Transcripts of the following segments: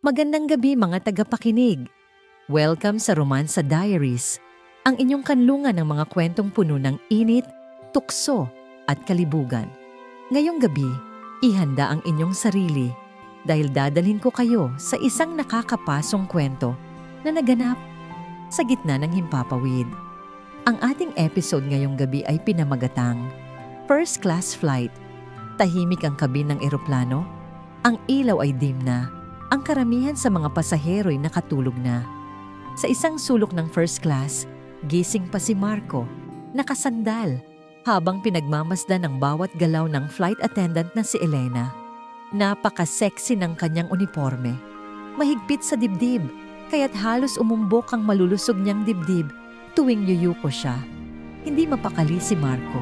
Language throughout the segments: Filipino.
Magandang gabi mga tagapakinig. Welcome sa Romansa Diaries, ang inyong kanlungan ng mga kwentong puno ng init, tukso at kalibugan. Ngayong gabi, ihanda ang inyong sarili dahil dadalhin ko kayo sa isang nakakapasong kwento na naganap sa gitna ng himpapawid. Ang ating episode ngayong gabi ay pinamagatang First Class Flight. Tahimik ang kabin ng eroplano, ang ilaw ay dim na. Ang karamihan sa mga pasahero'y nakatulog na. Sa isang sulok ng first class, gising pa si Marco, nakasandal, habang pinagmamasdan ng bawat galaw ng flight attendant na si Elena. Napaka-sexy ng kanyang uniforme. Mahigpit sa dibdib, kaya't halos umumbok ang malulusog niyang dibdib tuwing yuyuko siya. Hindi mapakali si Marco.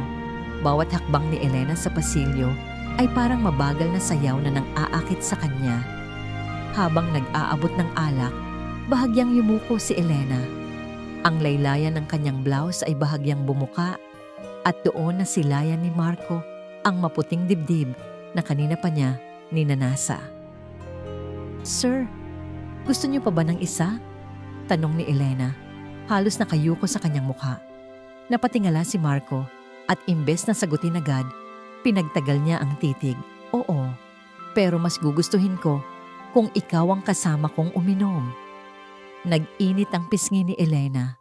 Bawat hakbang ni Elena sa pasilyo ay parang mabagal na sayaw na nang aakit sa kanya. Habang nag-aabot ng alak, bahagyang yumuko si Elena. Ang laylayan ng kanyang blouse ay bahagyang bumuka at doon nasilayan ni Marco ang maputing dibdib na kanina pa niya ninanasa. "Sir, gusto niyo pa ba ng isa?" tanong ni Elena. Halos nakayuko sa kanyang mukha. Napatingala si Marco at imbes na sagutin agad, pinagtagal niya ang titig. "Oo, pero mas gugustuhin ko kung ikaw ang kasama kong uminom." Nag-init ang pisngi ni Elena.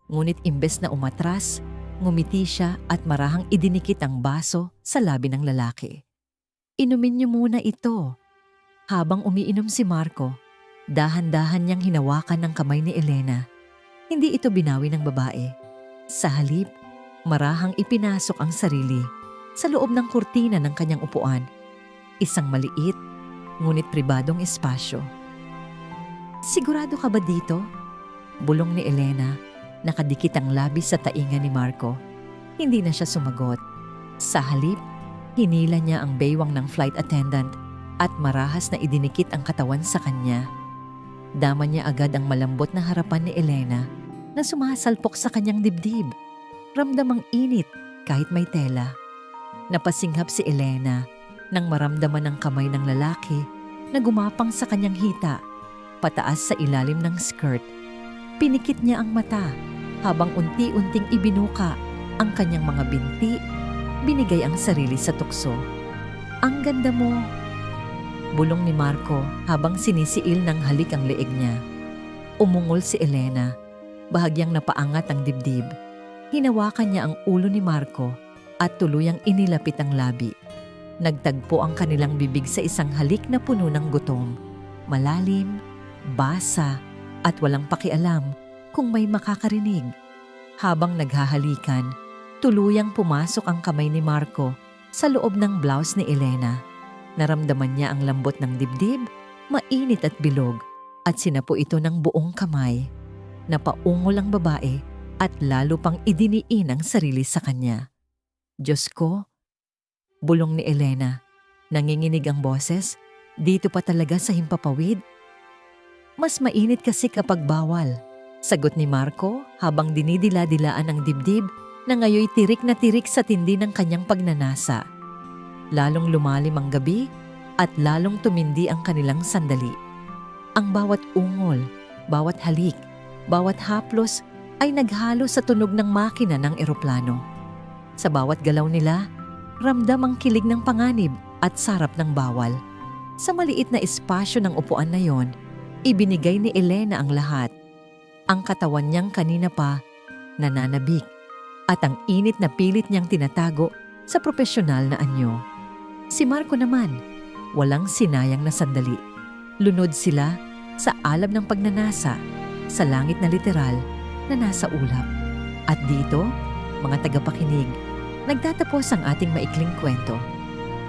Ngunit imbes na umatras, ngumiti siya at marahang idinikit ang baso sa labi ng lalaki. "Inumin niyo muna ito." Habang umiinom si Marco, dahan-dahan niyang hinawakan ng kamay ni Elena. Hindi ito binawi ng babae. Sa halip, marahang ipinasok ang sarili sa loob ng kurtina ng kanyang upuan. Isang maliit, ngunit pribadong espasyo. "Sigurado ka ba dito?" bulong ni Elena, nakadikit ang labis sa tainga ni Marco. Hindi na siya sumagot. Sa halip, hinila niya ang baywang ng flight attendant at marahas na idinikit ang katawan sa kanya. Dama niya agad ang malambot na harapan ni Elena na sumasalpok sa kanyang dibdib. Ramdam ang init kahit may tela. Napasinghap si Elena nang maramdaman ang kamay ng lalaki na gumapang sa kanyang hita, pataas sa ilalim ng skirt. Pinikit niya ang mata habang unti-unting ibinuka ang kanyang mga binti, binigay ang sarili sa tukso. "Ang ganda mo," bulong ni Marco habang sinisiil ng halik ang leeg niya. Umungol si Elena, bahagyang napaangat ang dibdib. Hinawakan niya ang ulo ni Marco at tuluyang inilapit ang labi. Nagtagpo ang kanilang bibig sa isang halik na puno ng gutom. Malalim, basa, at walang pakialam kung may makakarinig. Habang naghahalikan, tuluyang pumasok ang kamay ni Marco sa loob ng blouse ni Elena. Naramdaman niya ang lambot ng dibdib, mainit at bilog, at sinapo ito ng buong kamay. Napaungol ang babae at lalo pang idiniin ang sarili sa kanya. "Diyos ko," bulong ni Elena. Nanginginig ang boses. "Dito pa talaga sa himpapawid?" "Mas mainit kasi kapag bawal," sagot ni Marco habang dinidila-dilaan ang dibdib na ngayoy tirik na tirik sa tindi ng kanyang pagnanasa. Lalong lumalim ang gabi at lalong tumindi ang kanilang sandali. Ang bawat ungol, bawat halik, bawat haplos ay naghalo sa tunog ng makina ng eroplano. Sa bawat galaw nila, ramdam ang kilig ng panganib at sarap ng bawal. Sa maliit na espasyo ng upuan na yon, ibinigay ni Elena ang lahat. Ang katawan niyang kanina pa nananabik at ang init na pilit niyang tinatago sa propesyonal na anyo. Si Marco naman, walang sinayang na sandali. Lunod sila sa alab ng pagnanasa, sa langit na literal na nasa ulap. At dito, mga tagapakinig, nagtatapos ang ating maikling kwento.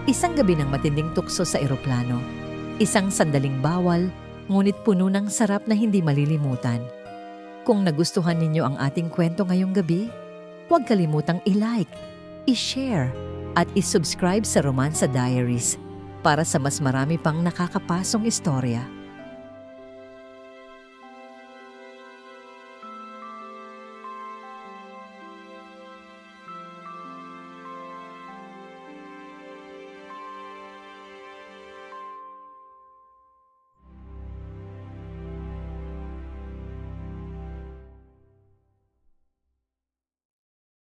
Isang gabi ng matinding tukso sa eroplano. Isang sandaling bawal, ngunit puno ng sarap na hindi malilimutan. Kung nagustuhan ninyo ang ating kwento ngayong gabi, huwag kalimutang i-like, i-share, at i-subscribe sa Romansa Diaries para sa mas marami pang nakakapasong istorya.